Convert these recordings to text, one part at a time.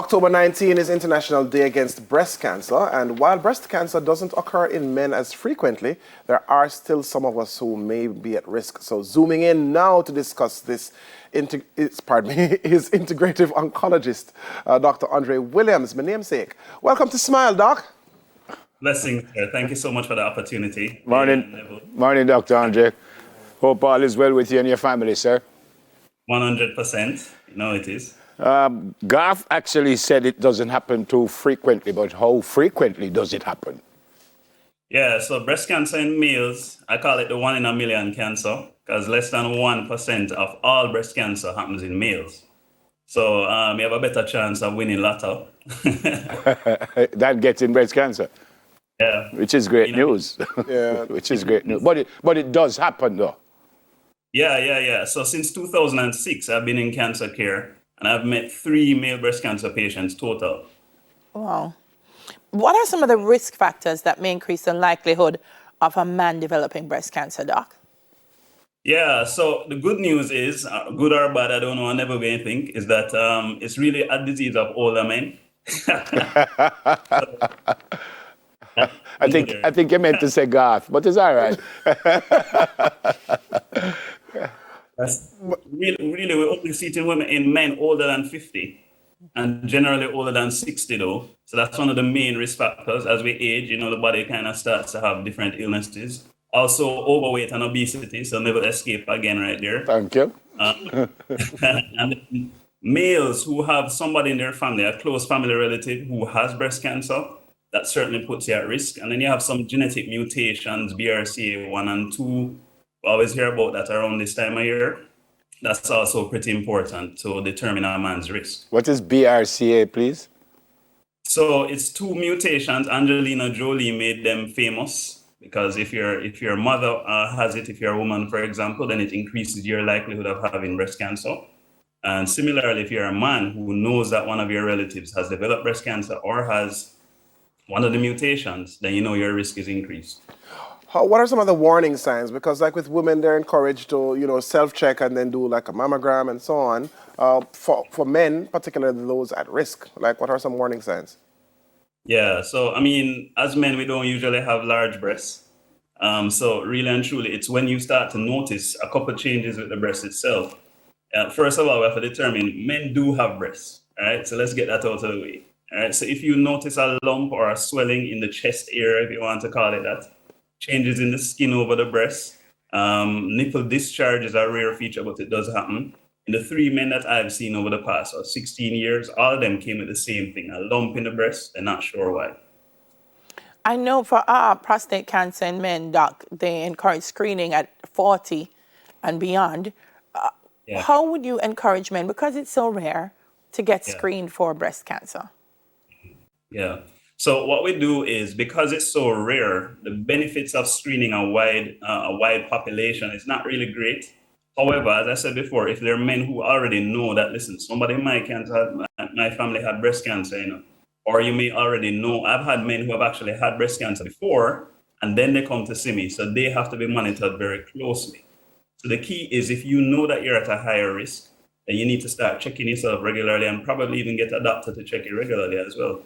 October 19 is International Day Against Breast Cancer, and while breast cancer doesn't occur in men as frequently, there are still some of us who may be at risk. So zooming in now to discuss this, is integrative oncologist, Dr. Andre Williams, my namesake. Welcome to Smile, Doc. Blessings, sir. Thank you so much for the opportunity. Morning, Dr. Andre. Hope all is well with you and your family, sir. 100%. You know it is. Garth actually said it doesn't happen too frequently, but how frequently does it happen? Yeah, so breast cancer in males, I call it the 1 in a million cancer, because less than 1% of all breast cancer happens in males. So you have a better chance of winning lotto. Than getting breast cancer. Yeah. Which is great news. Yeah. Which is great news. But it does happen, though. Yeah. So since 2006, I've been in cancer care, and I've met 3 male breast cancer patients total. Wow. What are some of the risk factors that may increase the likelihood of a man developing breast cancer, Doc? Yeah, so the good news is, good or bad, I don't know, I'll never be anything, is that it's really a disease of older men. I think you meant to say Garth, but it's all right. That's really, we only see it in men older than 50 and generally older than 60 though. So that's one of the main risk factors. As we age, the body kind of starts to have different illnesses. Also overweight and obesity, so never escape again right there. Thank you. And males who have somebody in their family, a close family relative who has breast cancer, that certainly puts you at risk. And then you have some genetic mutations, BRCA1 and 2. We always hear about that around this time of year. That's also pretty important to determine a man's risk. What is BRCA, please? So it's 2 mutations. Angelina Jolie made them famous because if your mother has it, if you're a woman, for example, then it increases your likelihood of having breast cancer. And similarly, if you're a man who knows that one of your relatives has developed breast cancer or has one of the mutations, then your risk is increased. What are some of the warning signs? Because like with women, they're encouraged to, self-check and then do like a mammogram and so on. For men, particularly those at risk, like what are some warning signs? Yeah, so as men, we don't usually have large breasts. So really and truly, it's when you start to notice a couple of changes with the breast itself. First of all, we have to determine men do have breasts. All right, so let's get that out of the way. All right, so if you notice a lump or a swelling in the chest area, if you want to call it that, changes in the skin over the breast, nipple discharge is a rare feature, but it does happen. In the 3 men that I've seen over the past 16 years, all of them came with the same thing, a lump in the breast. They're not sure why. I know for prostate cancer in men, Doc, they encourage screening at 40 and beyond. Yeah. How would you encourage men, because it's so rare, to get screened for breast cancer? Yeah. So what we do is, because it's so rare, the benefits of screening a wide population is not really great. However, as I said before, if there are men who already know that, listen, somebody in my family had breast cancer, or you may already know, I've had men who have actually had breast cancer before, and then they come to see me. So they have to be monitored very closely. So the key is, if you know that you're at a higher risk, then you need to start checking yourself regularly and probably even get a doctor to check you regularly as well.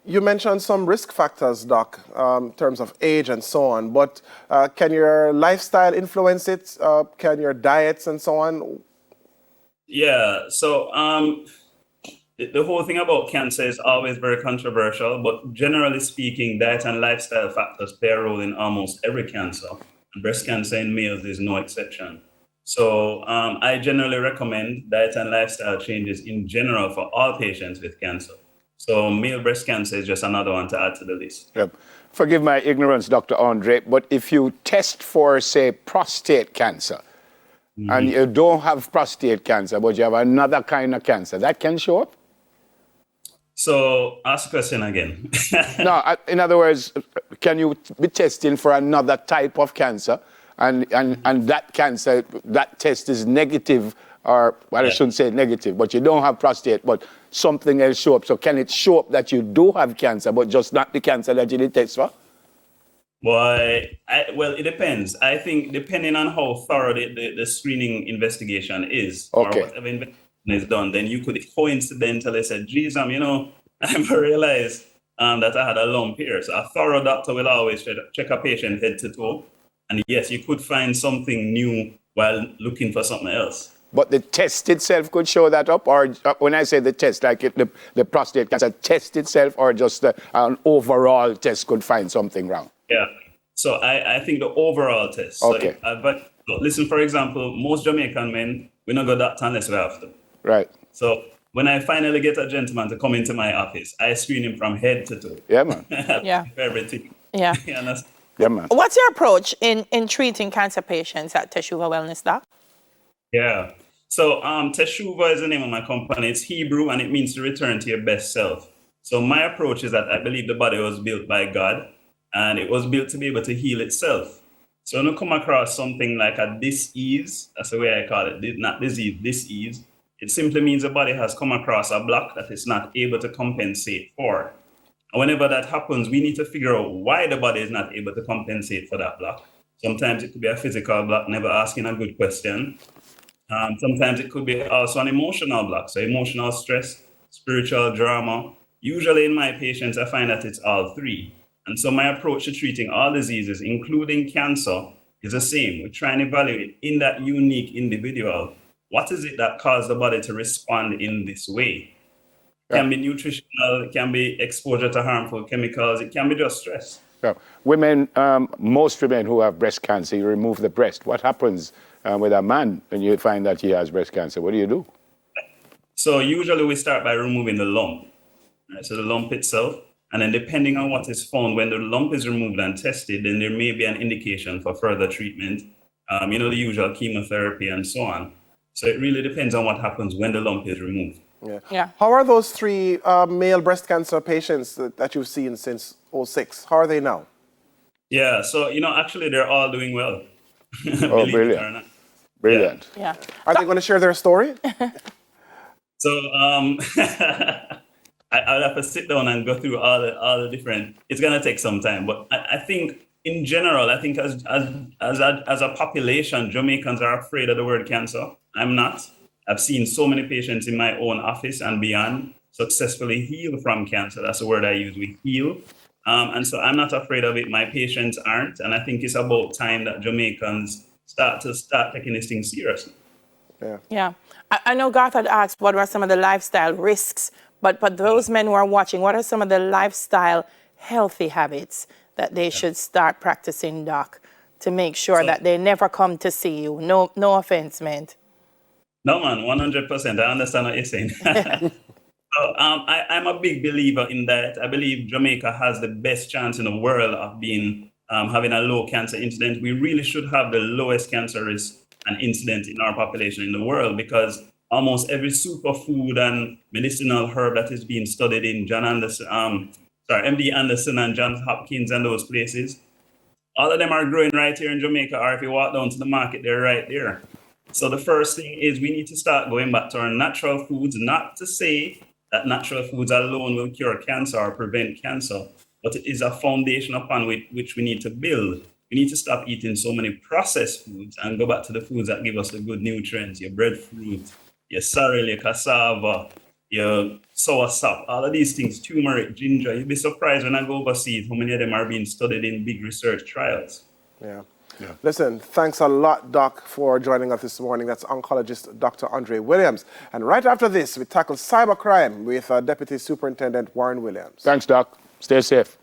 You mentioned some risk factors, Doc, in terms of age and so on, but can your lifestyle influence it? Can your diets and so on? Yeah, so the whole thing about cancer is always very controversial, but generally speaking, diet and lifestyle factors play a role in almost every cancer. And breast cancer in males is no exception. So I generally recommend diet and lifestyle changes in general for all patients with cancer. So male breast cancer is just another one to add to the list. Yep. Forgive my ignorance, Dr. Andre, but if you test for, say, prostate cancer, and you don't have prostate cancer, but you have another kind of cancer, that can show up? So ask the question again. No, in other words, can you be testing for another type of cancer, and that cancer, that test is negative, or, well, I shouldn't say negative, but you don't have prostate, but something else show up. So can it show up that you do have cancer, but just not the cancer that you did test for? Well, it depends. I think depending on how thorough the screening investigation is, Okay. or whatever is done, then you could coincidentally say, geez, I realized that I had a lump here. So a thorough doctor will always check a patient head to toe. And yes, you could find something new while looking for something else. But the test itself could show that up, or when I say the test, like the prostate cancer test itself, or just an overall test could find something wrong? Yeah. So I think the overall test. Okay. So but listen, for example, most Jamaican men, we don't go doctor unless we have to. Right. So when I finally get a gentleman to come into my office, I screen him from head to toe. Yeah, man. Yeah. Everything. Yeah. You understand? Yeah, man. What's your approach in treating cancer patients at Teshuva Wellness, Doc? Yeah. So Teshuva is the name of my company. It's Hebrew and it means to return to your best self. So my approach is that I believe the body was built by God and it was built to be able to heal itself. So when you come across something like a dis-ease, that's the way I call it, not disease, dis-ease, it simply means the body has come across a block that it's not able to compensate for. And whenever that happens, we need to figure out why the body is not able to compensate for that block. Sometimes it could be a physical block, never asking a good question. Sometimes it could be also an emotional block, so emotional stress, spiritual drama. Usually in my patients, I find that it's all three. And so my approach to treating all diseases, including cancer, is the same. We try and evaluate in that unique individual, what is it that caused the body to respond in this way? It can be nutritional, it can be exposure to harmful chemicals, it can be just stress. Yeah. Women, most women who have breast cancer, you remove the breast. What happens with a man when you find that he has breast cancer? What do you do? So usually we start by removing the lump. Right? So the lump itself, and then depending on what is found, when the lump is removed and tested, then there may be an indication for further treatment, the usual chemotherapy and so on. So it really depends on what happens when the lump is removed. Yeah. How are those three male breast cancer patients that you've seen since '06? How are they now? Yeah, so, actually they're all doing well. Oh, brilliant. Brilliant. Yeah. Are they going to share their story? So I'll have to sit down and go through all the different. It's gonna take some time, but I think in general, I think as a population, Jamaicans are afraid of the word cancer. I'm not. I've seen so many patients in my own office and beyond successfully heal from cancer. That's the word I use. We heal, and so I'm not afraid of it. My patients aren't, and I think it's about time that Jamaicans start taking this thing seriously. Yeah. I know Garth had asked what were some of the lifestyle risks, but those men who are watching, what are some of the lifestyle healthy habits that they should start practicing, Doc, to make sure that they never come to see you? No offense meant. No, man, 100%. I understand what you're saying. So, I'm a big believer in that. I believe Jamaica has the best chance in the world of having a low cancer incident. We really should have the lowest cancer risk and incident in our population in the world, because almost every superfood and medicinal herb that is being studied in MD Anderson and Johns Hopkins and those places, all of them are growing right here in Jamaica, or if you walk down to the market, they're right there. So the first thing is we need to start going back to our natural foods, not to say that natural foods alone will cure cancer or prevent cancer, but it is a foundation upon which we need to build. We need to stop eating so many processed foods and go back to the foods that give us the good nutrients, your breadfruit, your sorrel, your cassava, your soursop, all of these things, turmeric, ginger. You'd be surprised when I go overseas how many of them are being studied in big research trials. Yeah. Listen, thanks a lot, Doc, for joining us this morning. That's oncologist Dr. Andre Williams. And right after this, we tackle cybercrime with Deputy Superintendent Warren Williams. Thanks, Doc. Stay safe.